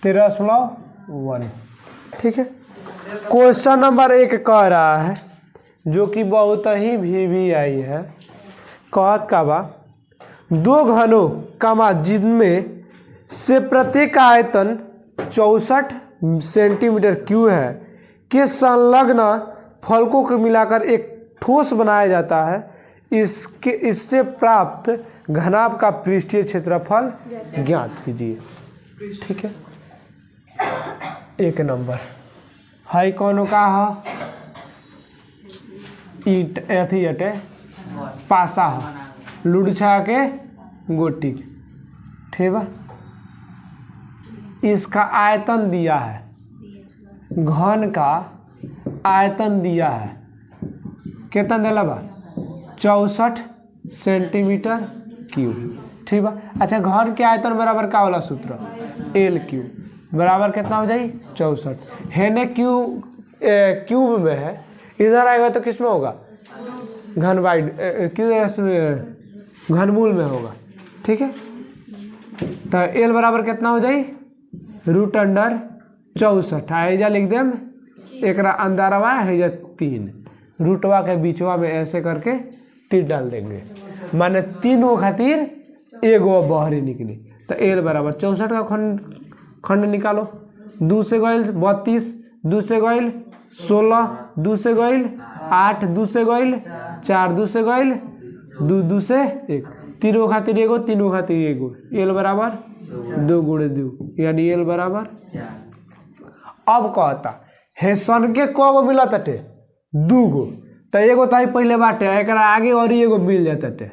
13.1। ठीक है। Question number 1 कह रहा है, जो कि बहुत ही VVI है। कहत का बा, दो घनों कमा जिनमें से प्रत्येक आयतन 64 सेंटीमीटर क्यूब है के संलग्न फलकों को मिलाकर एक ठोस बनाया जाता है। इससे प्राप्त घनाभ का पृष्ठीय क्षेत्रफल ज्ञात कीजिए। ठीक है। 1 नंबर हाई कौन का है, ईट अथी अटे पासा है, लुड़छा के गोटी। ठीक है। इसका आयतन दिया है, घन का आयतन दिया है, कितना दिला बा 64 सेंटीमीटर क्यूब। ठीक बा। अच्छा, घन के आयतन बराबर का वाला सूत्र, L क्यूब बराबर कितना हो जाए 64। हेने क्यूब में है, इधर आएगा तो किस में होगा, घन बाइड घनमूल में होगा। ठीक है। तो L बराबर कितना हो जाए √64। हैजा लिख देम, एक अंदरवा हैजा 3, रूटवा के बीचवा में ऐसे करके तीर डाल देंगे, माने 3 गो खातिर एगो बहरी निकली। तो L बराबर 64 का खंड निकालो। 2 से गईल 32, 2 से गईल 16, 2 से गईल 8, 2 से गईल 4, 2 से गईल 2, 2 से 1, 3 गो खातिर एगो, 3 गो खातिर एगो। L बराबर 2 गुणे 2, यानी L बराबर। अब कहता है सन के को मिला तटे 2 गो, तो एगो तो पहले बाटे, एक आगे और एगो मिल जाते।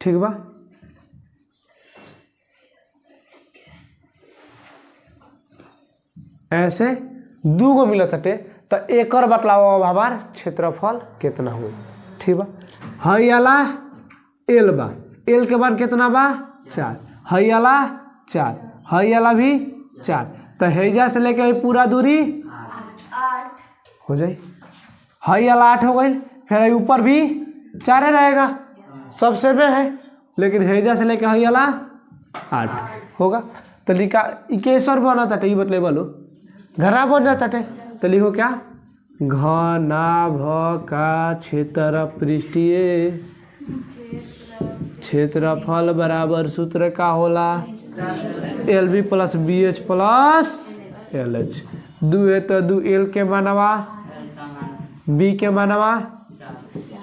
ठीक बा। ऐसे 2 गो मिला तटे, तो एक बतलाओ अब हमार क्षेत्रफल कितना हुई। ठीक बा। हई वाला L बा, L के बाद कितना बा 4, हई वाला 4, हई वाला भी 4, तो हैजा से लेके पूरा दूरी 8 हो जाए। हई वाला 8 हो गई, फिर ऊपर भी 4 रहेगा, सबसे में है, लेकिन हैजा से लेके हई वाला 8 होगा। तो लिखा इकेश्वर बना था, ये बतले बोलो घना बन जाता है। तो लिखो क्या, घनाभ का क्षेत्रफल बराबर सूत्र का होला LB + BH + LH। 2 है तो 2 L के मानवा, B के मानवा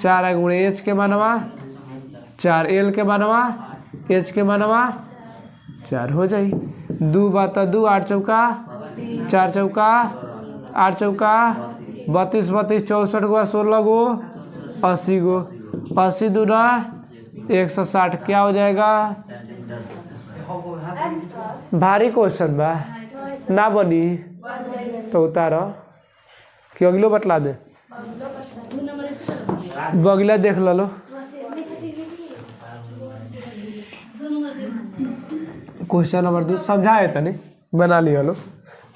4 गुणे H के मानवा 4, L के मानवा H के मानवा 4 हो जाए। 2 बात 2, 8 चौका 4 चौका 8 चौका 32, 32 64 गो 16 गो 80 गो, 80 दूना 160। क्या हो जाएगा, भारी क्वेश्चन बा ना बनी तो उतारो कि अगलो बतला दे, बगला देख लो। क्वेश्चन नंबर 2 समझाए तनी बना लिया लो।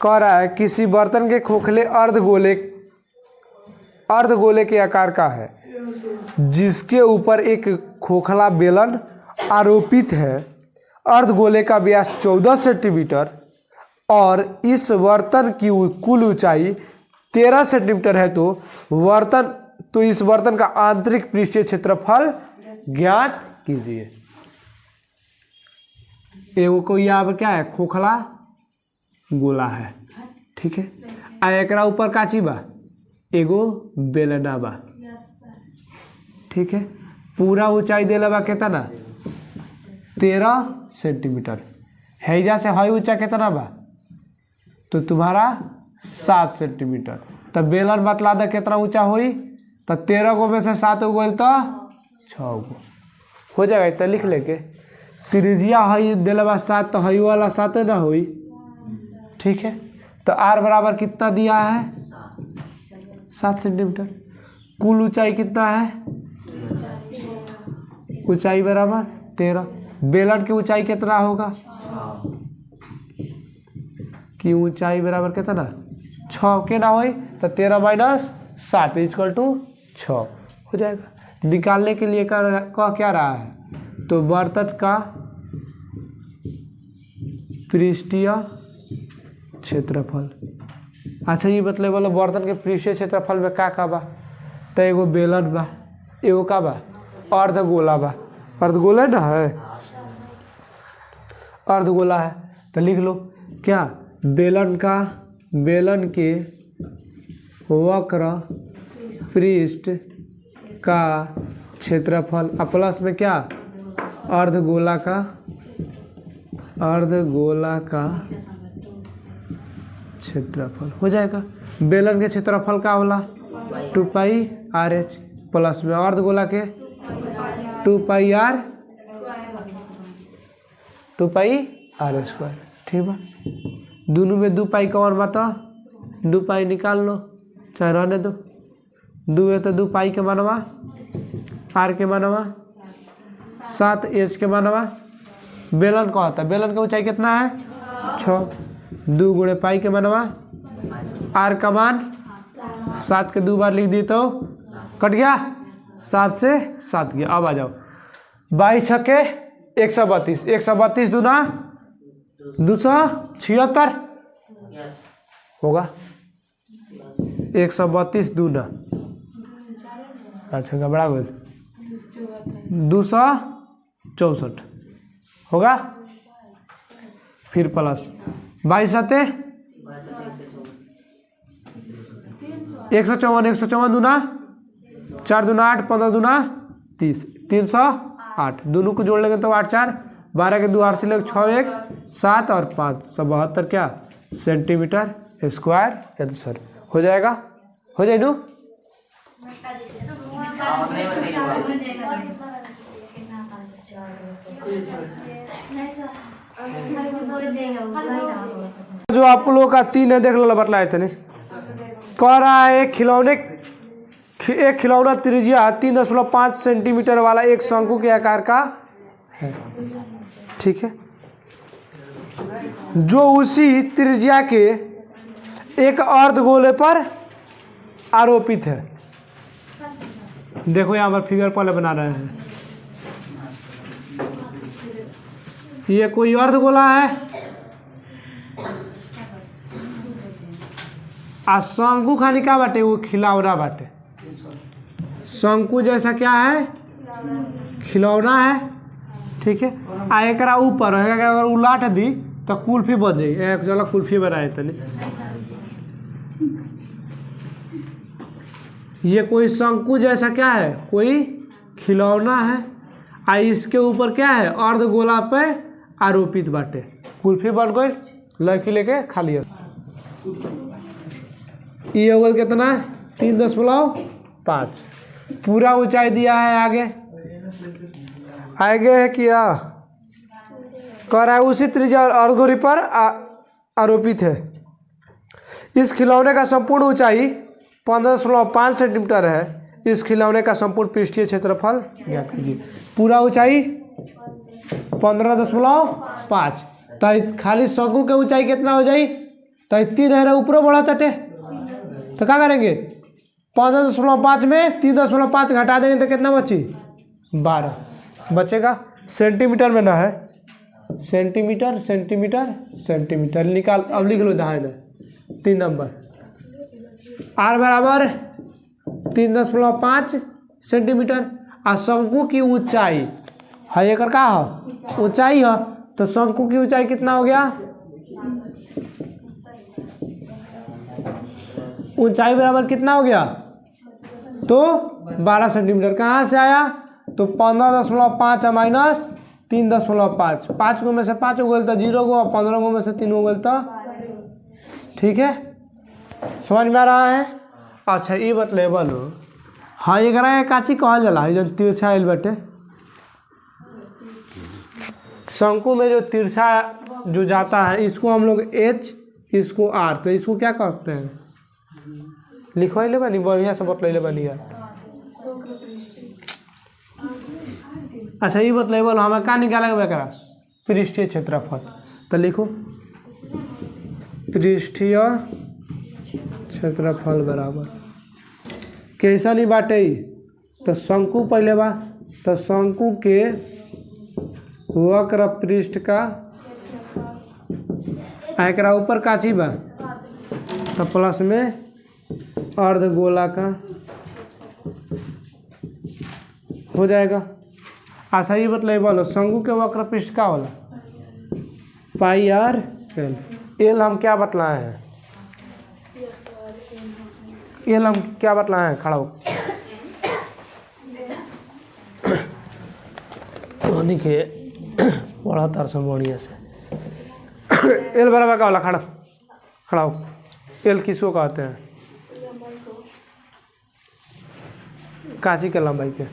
कह रहा है किसी बर्तन के खोखले अर्धगोले के आकार का है, जिसके ऊपर एक खोखला बेलन आरोपित है। अर्धगोले का व्यास 14 सेंटीमीटर और इस बर्तन की कुल ऊंचाई 13 सेंटीमीटर है, तो इस बर्तन का आंतरिक पृष्ठीय क्षेत्रफल ज्ञात कीजिए। एगो को यहाँ क्या है, खोखला गोला है। ठीक है। आ एकरा ऊपर काची बा, एगो बेलना बा। ठीक है। पूरा ऊंचाई देला बा कितना, 13 सेंटीमीटर। हैजा से हई ऊंचा कितना बा, तो तुम्हारा 7 सेंटीमीटर। तो बेलन बतला दे कितना ऊंचा हुई, तो 13 गो में से 7 गो तो 6 गो हो जाएगा। तो लिख लेके त्रिज्या हई दिला बा 7, तो हई वाला 7 ना हुई। ठीक है। तो R बराबर कितना दिया है 7 सेंटीमीटर। कुल ऊंचाई कितना है, ऊंचाई बराबर 13। बेलन की ऊंचाई कितना होगा, की ऊंचाई बराबर कितना 6 के ना हुई, तो 13 - 7 = 6 हो जाएगा। निकालने के लिए कह क्या रहा है, तो बर्तन का पृष्ठीय क्षेत्रफल। अच्छा ये बतले वाला बर्तन के पृष्ठीय क्षेत्रफल में का बा? तो एगो बेलन बा, एगो का बा अर्धगोला बा, अर्धगोला ना है, अर्धगोला है। तो लिख लो क्या, बेलन के वक्र पृष्ठ का क्षेत्रफल प्लस में क्या, अर्धगोला का क्षेत्रफल हो जाएगा। बेलन के क्षेत्रफल का होला 2πr/h प्लस में अर्धगोला के 2πr² ठीक बा। दोनों में 2π कौन बा तो 2π निकाल लो, चाहे रहने दो। 2 है तो 2π के मानवा, r के मानवा 7h के मानवा। बेलन का होता है, बेलन का ऊंचाई कितना है 6, 2 गुणे पाई के मानवा, r का मान 7 के 2 बार लिख दी तो कट गया, 7 से 7 गया। अब आ जाओ 22 छक्के 132, 132 दूना 276 होगा, 132 दूना, अच्छा घबरा गए 264 होगा। फिर प्लस 22 7 154, 154 दूना 4 दूना 8, 15 दूना 30, 308। दोनों को जोड़ लेंगे तो 8 4 12 के 2 से लेकर 6 1 7 और 5 72 क्या सेंटीमीटर स्क्वायर आंसर हो जाएगा। हो जाए नू जो आपको लोगों का 3 है देख लो बतलाए थे नहीं। कह रहा है एक खिलौना त्रिज्या 3.5 सेंटीमीटर वाला एक शंकु के आकार का है, ठीक है, जो उसी त्रिज्या के एक अर्धगोले पर आरोपित है। देखो यहाँ पर फिगर पहले बना रहे हैं, ये कोई अर्धगोला है आ शंकु खानी का बाटे वो खिलौना बाटे। शंकु जैसा क्या है खिलौना है, ठीक है। आ एकरा ऊपर है अगर उलाट दी तो कुल्फी बन जाएगी। चलो कुल्फी बनाए तनी, ये कोई शंकु जैसा क्या है कोई खिलौना है आ इसके ऊपर क्या है अर्धगोला पे आरोपित बाटे। कुल्फी बन गई, लड़की लेके खा लिया। ये होगा कितना 3.5 पूरा ऊंचाई दिया है। आगे है क्या कह रहा है उसी त्रिज्या और अर्धगोले पर आरोपित है। इस खिलौने का संपूर्ण ऊंचाई 15.5 सेंटीमीटर है। इस खिलौने का संपूर्ण पृष्ठीय क्षेत्रफल ज्ञात कीजिए। पूरा ऊंचाई 15.5, तो खाली शंकु के ऊंचाई कितना हो जाए तो 3 है ऊपर बढ़ा तटे, तो क्या करेंगे 15.5 में 3.5 घटा देंगे तो कितना बची 12 बचेगा। सेंटीमीटर में ना है, सेंटीमीटर सेंटीमीटर सेंटीमीटर निकाल। अब लिख लो ध्यान 3 नंबर r बराबर 3.5 सेंटीमीटर। आ शंकु की ऊंचाई है एक का है ऊंचाई है, तो शंकु की ऊंचाई कितना हो गया ऊंचाई बराबर कितना हो गया तो 12 सेंटीमीटर। कहाँ से आया तो 15.5 माइनस 3.5, 5 गो में से 5 गो तो 0 गो, 15 गो में से 3 गो तो ठीक है। समझ में आ रहा है। अच्छा ये बतले बोलो हाँ एक काची कहल जाला जो तिरछा आयल बटे। शंकु में जो तिरछा जो जाता है इसको हम लोग H, इसको R, तो इसको क्या कहते हैं लिखवाइले बनी बढ़िया से बतले बनी यार। अच्छा ये बतले बोलो हमें का निकालेगा बेकरा पृष्ठीय क्षेत्रफल। तो लिखो पृष्ठीय क्षेत्रफल बराबर कैसा नहीं बाटे तो शंकु पहले बा, तो शंकु के वक्र पृष्ठ का एकरा ऊपर काची बा तो प्लस में अर्ध गोला का हो जाएगा। अच्छा ये बतलाइए बोलो शंकु के वक्र पृष्ठ का होला पाई आर एल। एल हम क्या बतलाए हैं, एल हम क्या बतलाए हैं, खड़ा हो के बड़ा तरसम बढ़िया से। एल बराबर का होला, खड़ा खड़ा हो। एल किसको कहते हैं, काची के लंबाई के,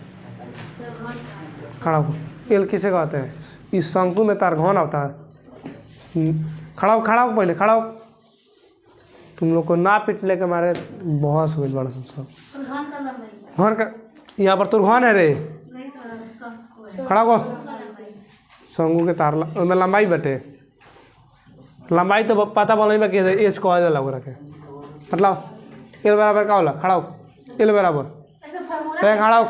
खड़ा हो। एल किसे कहते हैं, इस शंकु में तार घन आता है। खड़ा हो, खड़ा हो, पहले खड़ा हो। तुम लोग को ना पिटने के मारे बहुत हो गई बड़ा सब। घन का यहाँ पर तो घन है रे, खड़ा हो। शंकु के तार में लंबाई बटे, लंबाई तो पता बोल में एच कह जाला ओकरा के, मतलब एल बराबर का होला, खड़ा हो। एल बराबर खड़ा हो।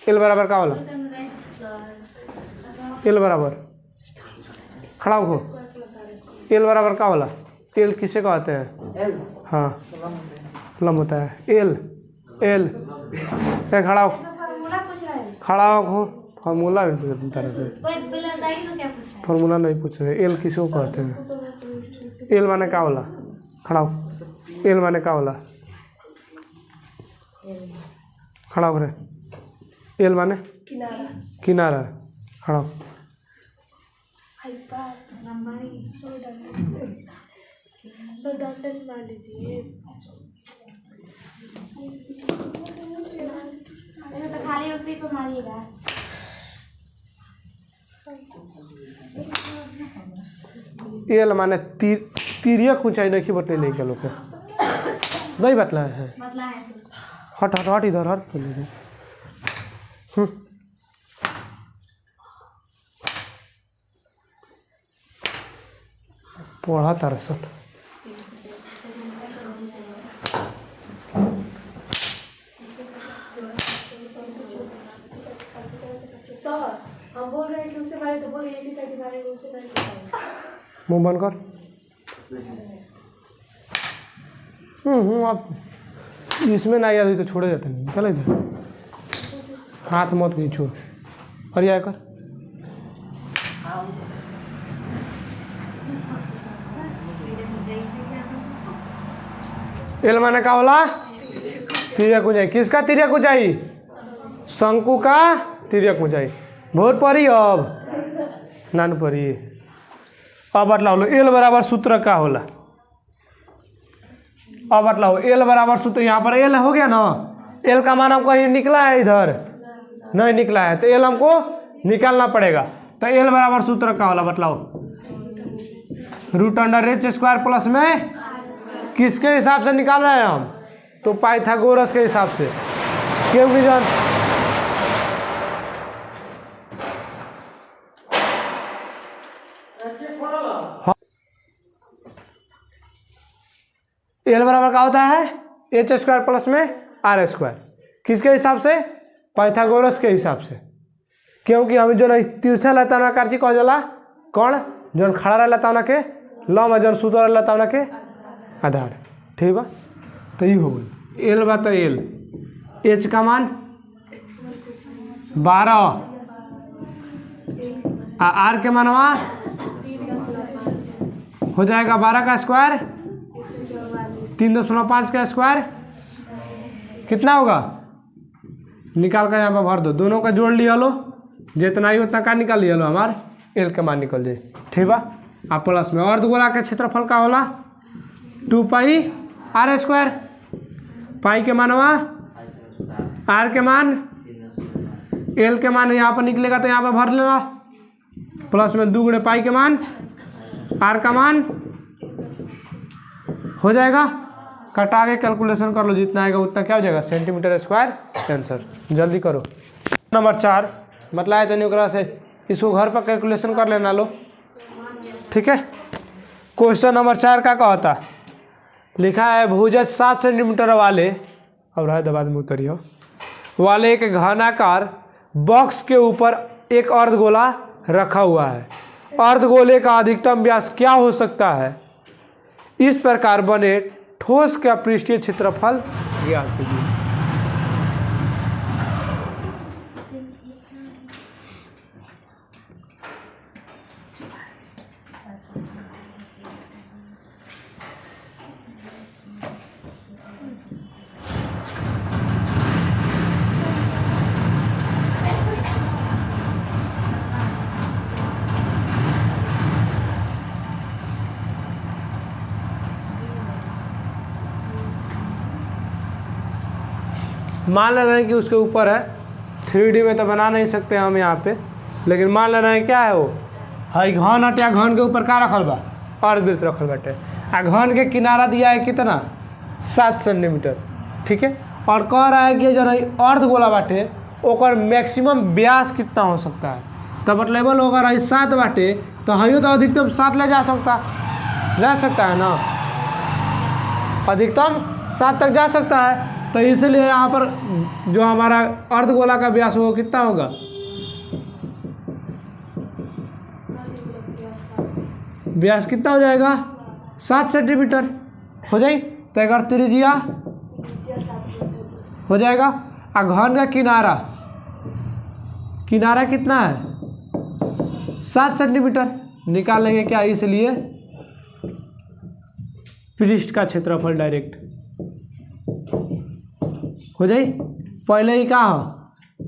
एल बराबर का होला, एल बराबर खड़ा हो। एल बराबर का होला, एल किसे कहते हैं, हाँ लंब होता है एल। एल खड़ा हो, खड़ा हो। फार्मूला फार्मूला नहीं पूछ रहे, एल किसको कहते हैं, एल माने का होला, खड़ा हो। एल माने का होला, खड़ा हो रे। एल माने किनारा, खड़ा हो। एल माने तिर्यक ऊंचाई नहीं बतले नहीं के लोग नहीं बतला है। हट हट हट इधर हट पहले। पढ़ा तरसन हम बोल रहे हैं कि उसे मारे तो बोलिए कि चटी मारेंगे, उसे नहीं। मुंह बंद कर। आप इसमें ना याद हुई तो छोड़े जाते नहीं, चले इधर। हाथ मत खींचो और यह कर। एल माने का होला, तिर्यक ऊंचाई। किसका तिर्यक ऊंचाई, शंकु का तिर्यक ऊंचाई। बहुत पढ़ी अब नान पढ़ी। अब बतलाओ एल बराबर सूत्र का होला। अब बतलाओ एल बराबर सूत्र, यहाँ पर एल हो गया ना। एल का मान हमको कहीं निकला है, इधर नहीं निकला है, तो एल हमको निकालना पड़ेगा। तो एल बराबर सूत्र का होला बतलाओ, root under h square plus में किसके हिसाब से निकाल रहे हैं हम, तो पाइथागोरस के हिसाब से। क्योंकि जान एल बराबर का होता है एच स्क्वायर प्लस में आर स्क्वायर। किसके हिसाब से, पाइथागोरस के हिसाब से। क्योंकि हम जो तिरछा रहता है कार्ची कह जाला कौन, जो खड़ा रहता है के लम, जो सुतर रहता है के आधार। ठीक बा, तो ये हो गई एल बा। तो एल एच का मान 12, आर के मानवा हो जाएगा 12 का स्क्वायर, 3.5 का स्क्वायर कितना होगा, निकाल कर यहाँ पर भर दो। दोनों का जोड़ लिया लो, जितना ही उतना का निकाल लिया लो, हमार एल के मान निकल जाए। ठीक बा। आप प्लस में अर्धगोला के क्षेत्रफल का होला 2 पाई आर स्क्वायर। पाई के मानवा आर के मान, एल के मान यहाँ पर निकलेगा तो यहाँ पर भर लेना, प्लस में 2 गुणे पाई के मान, आर का मान हो जाएगा। कटा के कैलकुलेशन कर लो, जितना आएगा उतना क्या हो जाएगा, सेंटीमीटर स्क्वायर आंसर। जल्दी करो। नंबर 4 मतलब है तो ओकरा से इसको घर पर कैलकुलेशन कर लेना लो। ठीक है। क्वेश्चन नंबर 4 का कहता, लिखा है भुजज 7 सेंटीमीटर वाले, अब रहा दबा में उतरियो, वाले एक घनाकार बॉक्स के ऊपर एक अर्धगोला रखा हुआ है। अर्धगोले का अधिकतम व्यास क्या हो सकता है? इस प्रकार बने ठोस का पृष्ठीय क्षेत्रफल ज्ञात कीजिए। मान ले रहे हैं कि उसके ऊपर है, 3D में तो बना नहीं सकते हम यहाँ पे, लेकिन मान ले रहे हैं क्या है वो है घन हटे, या घन के ऊपर का रखल बा अर्धवृत्त रखल बाटे, आ घन के किनारा दिया है कितना 7 सेंटीमीटर, ठीक है। और कह रहा है कि जो अर्धगोला बाटे ओकर मैक्सिमम व्यास कितना हो सकता है, तो मतलब होगा रही 7 बाटे तो हइयो तो अधिकतम 7 ले जा सकता है ना, अधिकतम 7 तक जा सकता है। तो इसलिए यहाँ पर जो हमारा अर्धगोला का व्यास वो कितना होगा, व्यास कितना हो जाएगा 7 सेंटीमीटर हो जाए। तो अगर त्रिज्या हो जाएगा, और घन का किनारा कितना है 7 सेंटीमीटर निकालेंगे क्या, इसलिए पृष्ठ का क्षेत्रफल डायरेक्ट हो जाए। पहले ही का हो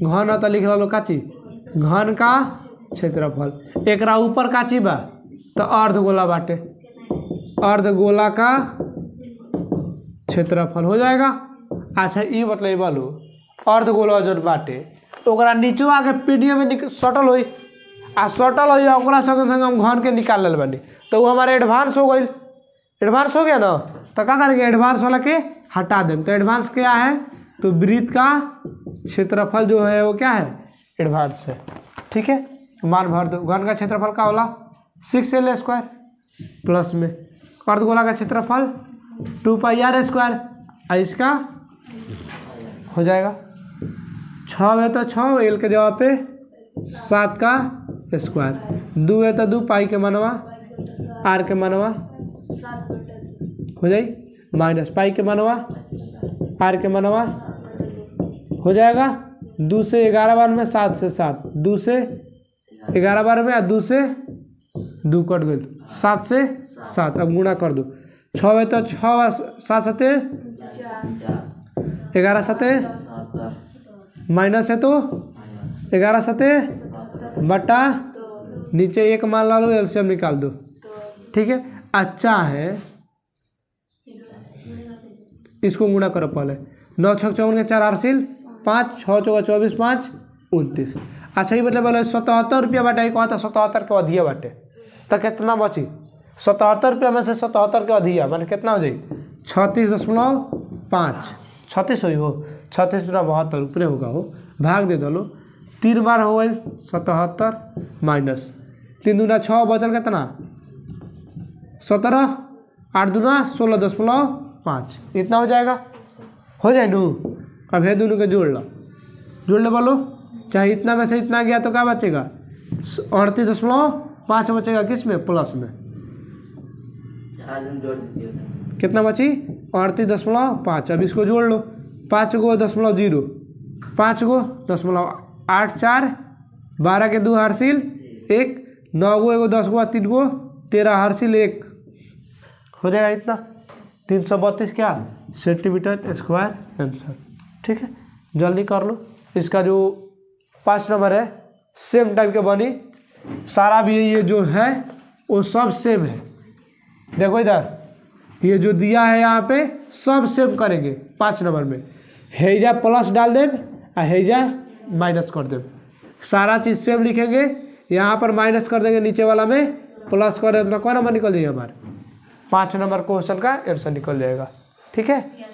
घन तो लिख लो काची घन का क्षेत्रफल, एकरा ऊपर काची बा तो अर्धगोला बाटे, अर्धगोला का क्षेत्रफल हो जाएगा। अच्छा ये मतलब बोलो अर्धगोला जो बाटे ओकरा नीचे आके पीडीएफ में सटल हुई आ सटल हुई ओकरा संगे संगे हम घन के निकाल ले बानी, तो वो हमारे एडवांस हो गई, एडवांस हो गया ना, तो क्या करेंगे एडवांस वाला के हटा दें। तो एडवांस क्या है, तो वृत्त का क्षेत्रफल जो है वो क्या है एडवांस है, ठीक है। मान भर दो, घन का क्षेत्रफल का होला 6L² प्लस में अर्धगोला का क्षेत्रफल 2πr², इसका हो जाएगा 6 है तो 6 L के जगह पे 7 का स्क्वायर, 2 है तो 2 पाई के मनवा r के मनवा हो जाए माइनस पाई के मनवा r के मनवा हो जाएगा। 2 से 11 बार में 7 से 7, 2 से 11 बार में 2 से 2 कट गई, 7 से 7 अब गुणा कर दो, 6 है तो 6 7 सते 11 सते माइनस है तो 11 सते बटा नीचे 1 मान ला लो, एलसीएम निकाल दो, ठीक है। अच्छा है इसको गुणा करो पहले, 9 6 54 4 हासिल 5 6 4 24 5 29। अच्छा ये मतलब बोले 77 रुपया बाटे, कहता 77 के अधिया बाटे, तो कितना बची 77 रुपया में से 77 के अधिया माने कितना हो जाए 36.5, 36 हो 36.72 ऊपर होगा हो, भाग दे दो 3 बार हो गई 77 माइनस 3 दूना 6 बचल कितना 17, 8 दूना 16.5 इतना हो जाएगा, हो जाए नू। अब है दोनों के जोड़ ले बोलो, चाहे इतना में से इतना गया तो क्या बचेगा 38.5 बचेगा, किस में प्लस में कितना बची 38.5। अब इसको जोड़ लो, 5 गो 0.0 5 गो 0.8 4 12 के 2 हासिल 1 9 गो 1 10 गो 3 गो 13 हासिल 1 हो जाएगा इतना 332 क्या सेंटीमीटर स्क्वायर आंसर, ठीक है। जल्दी कर लो, इसका जो 5 नंबर है सेम टाइप के बनी, सारा भी ये जो है वो सब सेम है। देखो इधर ये जो दिया है यहाँ पे सब सेम करेंगे 5 नंबर में, हेजा प्लस डाल दें और हेजा माइनस कर दें, सारा चीज़ सेम लिखेंगे, यहाँ पर माइनस कर देंगे नीचे वाला में प्लस कर दें, कौन नंबर निकल जाएगा हमारे 5 नंबर क्वेश्चन का आंसर निकल जाएगा, ठीक है।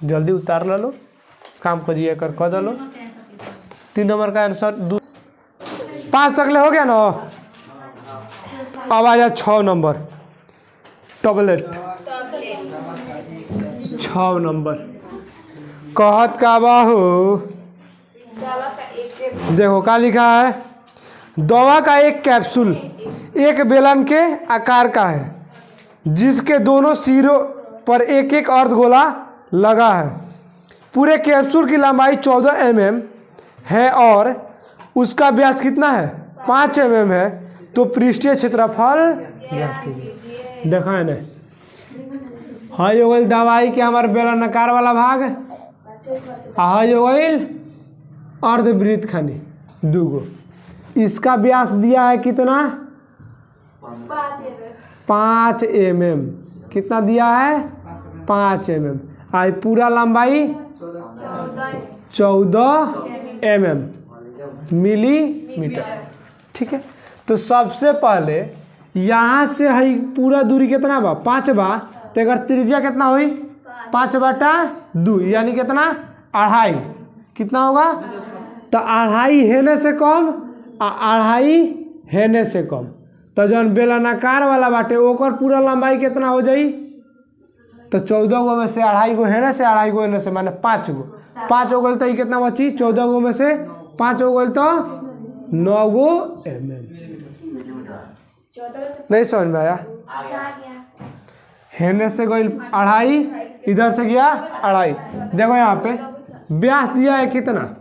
जल्दी उतार लो, काम करिए कर दो 3 नंबर का आंसर 5 तक ले हो गया ना। अब आ जाए 6 नंबर टॉबलेट, 6 नंबर कहत का बाहू, देखो क्या लिखा है, दवा का एक कैप्सूल एक बेलन के आकार का है जिसके दोनों सिरों पर एक एक अर्धगोला लगा है। पूरे कैप्सूल की लंबाई 14 mm है और उसका व्यास कितना है 5 mm है। तो पृष्ठीय क्षेत्रफल देखा है ना। हाई हो गई दवाई के हमारे बेलनाकार वाला भाग, हाई हो गई अर्धवृत्त खानी दूगो। इसका व्यास दिया है कितना 5 mm। कितना दिया है 5 mm। आई पूरा लंबाई 14 mm मिलीमीटर। ठीक है। तो सबसे पहले यहाँ से है पूरा दूरी कितना बा 5 बा, तो अगर त्रिज्या कितना हुई 5/2 यानी कितना 2.5। कितना होगा तो 2.5 हेने से कम 2.5 हेने से कम। तो जौन बेलनाकार वाला बाटे ओकर पूरा लंबाई कितना हो जाई तो 14 गो में से 2.5 गो हेने से 2.5 गो हेने से माने 5 गो। 5 हो गल तो कितना बची 14 गो में से 5 हो गल तो 9 गो mm। नहीं समझ में आया। हेने से गई 2.5, इधर से गया 2.5। देखो यहाँ पे व्यास दिया है कितना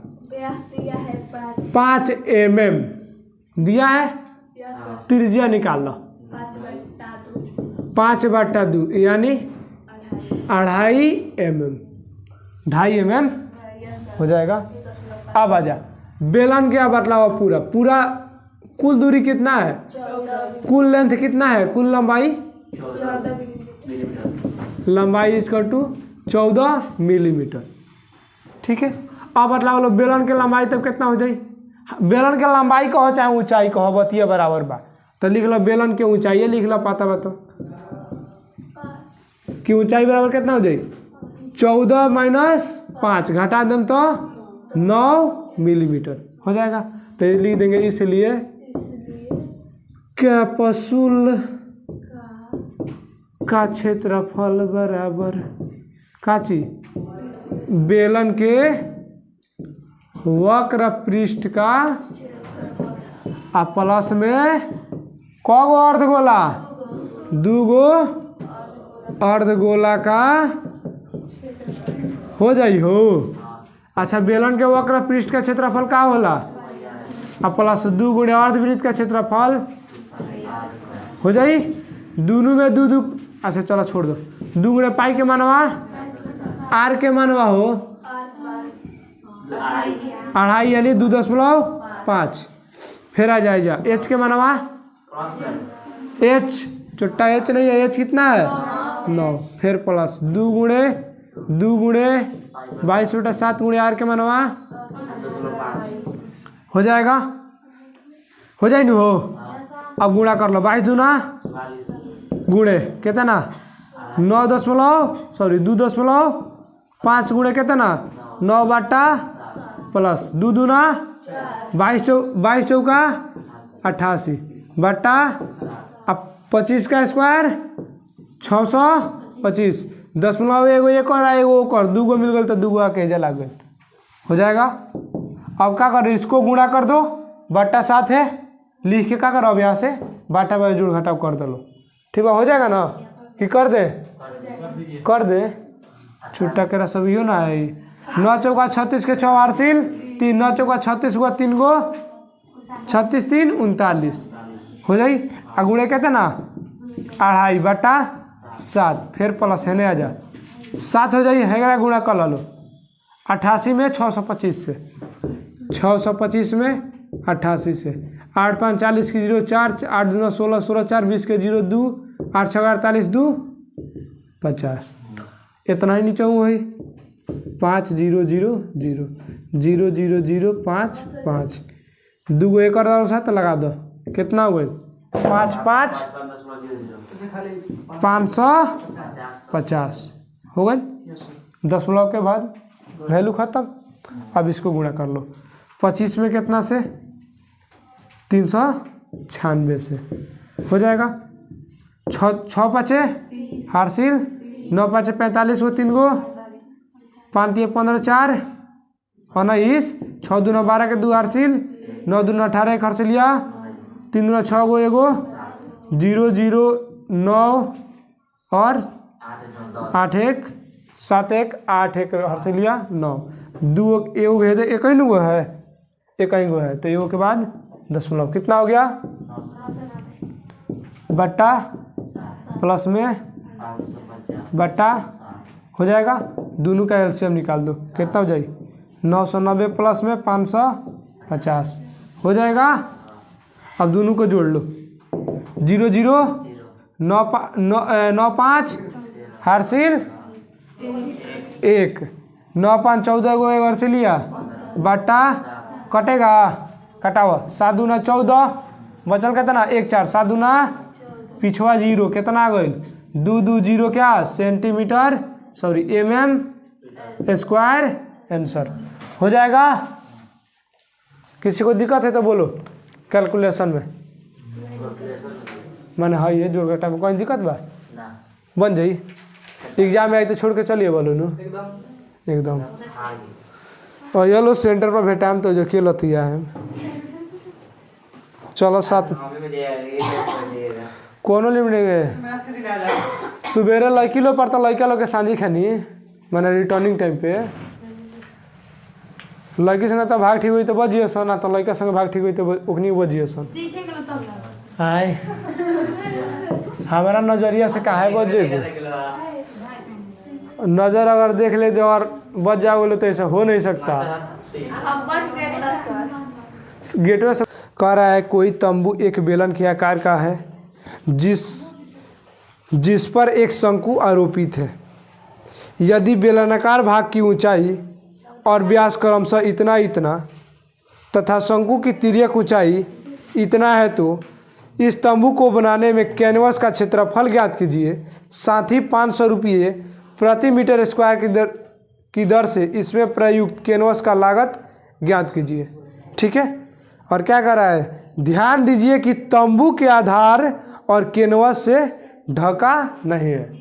5 mm दिया है। त्रिज्या निकाल लो 5/2 यानी 2.5 mm, 2.5 mm हो जाएगा। अब आजा बेलन क्या बतलावा पूरा पूरा कुल दूरी कितना है, कुल लेंथ कितना है, कुल लंबाई लंबाई इक्वल टू 14 मिलीमीटर। ठीक है। अब बतलाओ लो बेलन के लंबाई तब कितना हो जाए। बेलन के लंबाई कहो चाहे ऊंचाई कहो बतिया बराबर बा। तो लिख लो बेलन के ऊंचाई लिख लो पता बा तो कि ऊंचाई बराबर कितना हो जाए 14 - 5 घटा दें तो 9 मिलीमीटर हो जाएगा। तो ये लिख देंगे इसलिए कैप्सूल का क्षेत्रफल बराबर का चीज बेलन के वक्र पृष्ठ का प्लस में कगो अर्धगोला 2 गो अर्धगोला का हो जाई हो। अच्छा बेलन के वक्र पृष्ठ का क्षेत्रफल का होला प्लस 2 गुणे अर्धवृत्त का क्षेत्रफल हो जाई। दोनों में 2 2। अच्छा चलो छोड़ दो 2 गुणे पाई के मानवा आर के मानवा हो 2.5 यानी 2.5। फिर आ जाएगा एच के मानवा एच छोटा एच नहीं है एच कितना है 9। फिर प्लस 2 गुणे 22/7 गुणे आर के मानवा हो जाएगा हो जाए नहीं हो। अब गुणा कर लो 22 दूना गुणे कितना 2.5 गुणे कितना 9 प्लस 2 दूना 22 चौका 88 बटा अब 25 का स्क्वायर 625 दशमलव एगो एक और एगो कर 2 गो मिल गए तो 2 गो आके लग गए हो जाएगा। अब क्या करो इसको गुणा कर दो बट्टा 7 है लिख के क्या करो अब यहाँ से बाटा बाई जुड़ घटाव कर दो। ठीक है हो जाएगा ना कि कर दे छुट्टा के सब यो ना है 9 चौका 36 के 6 हारसिल 3 9 चौका 36 हुआ 3 गो 36 3 39 हो जाई। आ गुणे कहते ना 2.5/7 फिर प्लस है नहीं आ जा 7 हो जाई है गुणा कर लो 88 में 625 से 625 में 88 से 8 5 40 की 0 4 8 2 16 16 4 20 के 0 2 8 6 48 2 50 इतना ही नीचे हुआ है 5 0 0 0 0 0 0 5 5 2 गो एक और साथ लगा दो कितना हुए 5 5 550 हो गए 10 के बाद वैल्यू खत्म। अब इसको गुणा कर लो 25 में कितना से 396 से हो जाएगा 6 5 हारसिल 9 5 45 को 3 गो 5 3 15 4 19 6 2 9 12 के 2 हारसिल 9 दूना 18 एक हर से लिया 3 दूना 6 गो एगो 0 0 9 और 8 1 7 1 8 1 हर से लिया 9 2 एगो है तो एक ही गो है एक ही गो है तो एगो के बाद दशमलव कितना हो गया बट्टा प्लस में बट्टा हो जाएगा। दोनों का एलसीएम निकाल दो कितना हो जाए 990 प्लस में 550 हो जाएगा। अब दोनों को जोड़ लो 0 0 9 5 हासिल 1 9 5 14 गो एक से लिया बट्टा कटेगा कटावा 7 दूना 14 बचल कितना 1 4 7 दूना पिछवा 0 कितना आ गई 2 2 0 क्या centimetre sorry mm square answer हो जाएगा। किसी को दिक्कत है तो बोलो कैलकुलेशन में मैंने हाँ ये जोड़ घटा में कोई दिक्कत बा बन जाई एग्जाम में आई तो छोड़ के चलिए बोलो नु एकदम और ये लो सेंटर पर भेटाम तो जो खेल लतिया है चलो साथ कोनो लिमिट सुबेरे लड़की लो पर तो लड़का लोग के सांझी खानी मैंने रिटर्निंग टाइम पे लड़की संग तो भाग ठीक हुई तो बजिए सन ना तो लड़का संग भाग ठीक हुई तो ओखनी बजिए सन आए हमारा नजरिया से काहे बजे नजर अगर देख ले जो और बच जाओ बोले तो ऐसा हो नहीं सकता। गेटवे से कह रहा है कोई तंबू एक बेलन के आकार का है जिस पर एक शंकु आरोपित है। यदि बेलनाकार भाग की ऊंचाई और व्यास क्रमशः इतना इतना तथा शंकु की तिर्यक ऊंचाई इतना है तो इस तंबू को बनाने में कैनवस का क्षेत्रफल ज्ञात कीजिए। साथ ही 500 रुपये प्रति मीटर स्क्वायर की दर से इसमें प्रयुक्त कैनवस का लागत ज्ञात कीजिए। ठीक है और क्या कर रहा है ध्यान दीजिए कि तंबू के आधार और कैनवस से ढका नहीं है।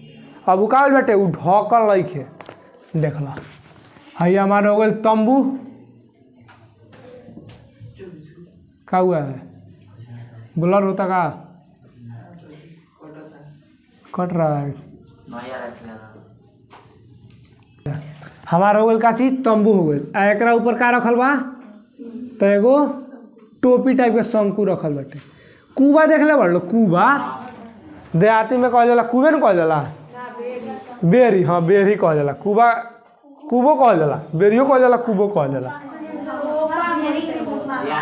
अब वो का बेटे वो ढकल लाइक है देखला है हमारा हो गया तंबू का हुआ है ब्लर होता का कट रहा है हमारा हो गया का चीज तंबू हो गया एक ऊपर का रखल बा तो एगो टोपी टाइप के शंकु रखल बाटे। कुबा देख ले बड़ लो कुबा देहाती में कहल जाला कुबे न कहल जाला बेरी हाँ बेरी कहल जाला कुबा कुबो कहल जाला बेरियो कहल जाला कुबो कहल जाला।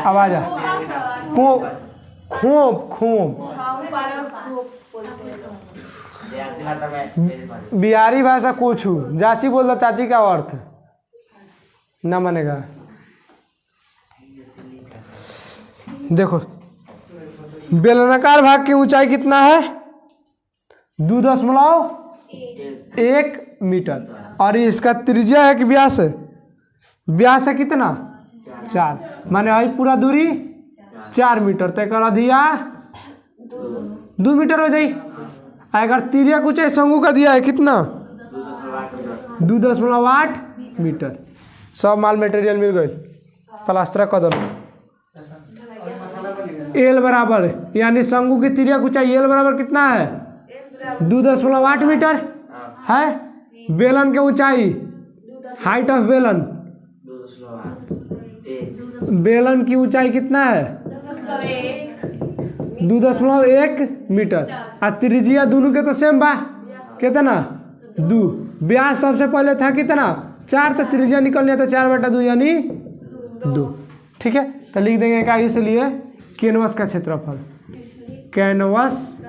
आवाज आ खोप खोप बिहारी भाषा कोछू चाची बोल दो चाची का अर्थ ना मानेगा। देखो बेलनाकार भाग की ऊंचाई कितना है 2.1 मीटर और इसका त्रिज्या है कि व्यास है व्यास है कितना 4 माने आई पूरा दूरी 4 मीटर तय कर दिया 2 मीटर हो जाई। अगर तिर्यक ऊंचाई शंकु का दिया है कितना 2.8 मीटर। सब माल मटेरियल मिल गए प्लास्टर कर दो एल बराबर यानी शंकु की तिर्यक ऊंचाई एल बराबर कितना है 2.8 मीटर है। बेलन की ऊंचाई हाइट ऑफ बेलन की ऊंचाई कितना है 2.1 मीटर और त्रिज्या दोनों के तो सेम बा कितना 2 व्यास सबसे पहले था कितना 4 तो त्रिज्या निकलनी है तो 4/2 यानी 2। ठीक है तो लिख देंगे क्या इसलिए कैनवस का क्षेत्रफल कैनवस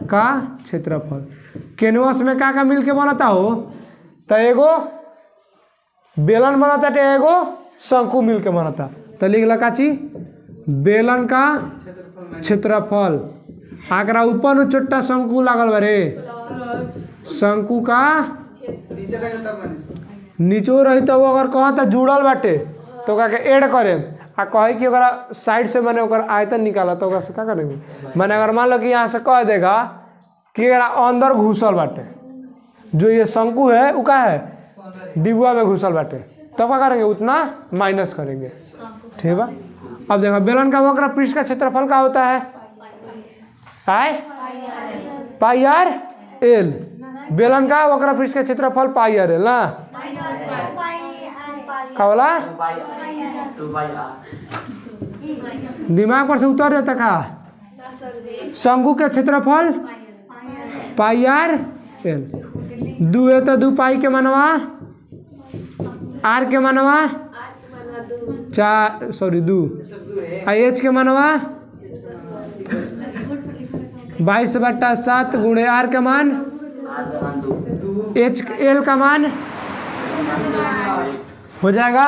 का क्षेत्रफल कैनवस में का मिल के बनता हो तो एगो बेलन बनता तो एगो शंकु मिल के बनता तो लिख ला काची बेलन का क्षेत्रफल आकरा ऊपर में छोटा शंकु लागल बारे शंकु का नीचो रही तो वो अगर कहता जुड़ल बाटे तो का ऐड करे आ कहे कि अगर साइड से मैंने आयतन निकाला तो से क्या करेंगे मैंने अगर मान लो कि यहाँ से कह देगा कि अंदर घुसल बाटे जो ये शंकु है वो क्या है डिबुआ में घुसल बाटे तो क्या करेंगे उतना माइनस करेंगे ठीक है। अब देखो बेलन का वक्र पृष्ठ का क्षेत्रफल का होता है पाई आर एल। बेलन का वक्र पृष्ठ का क्षेत्रफल पाई आर एल ना का बोला दिमाग पर से उतर देता का शंकु के क्षेत्रफल पाई आर एल। दू है तो 2 पाई के मनवा आर के मनवा 2 एच के मनवा 22/7 गुणे आर का मान एच एल का मान हो जाएगा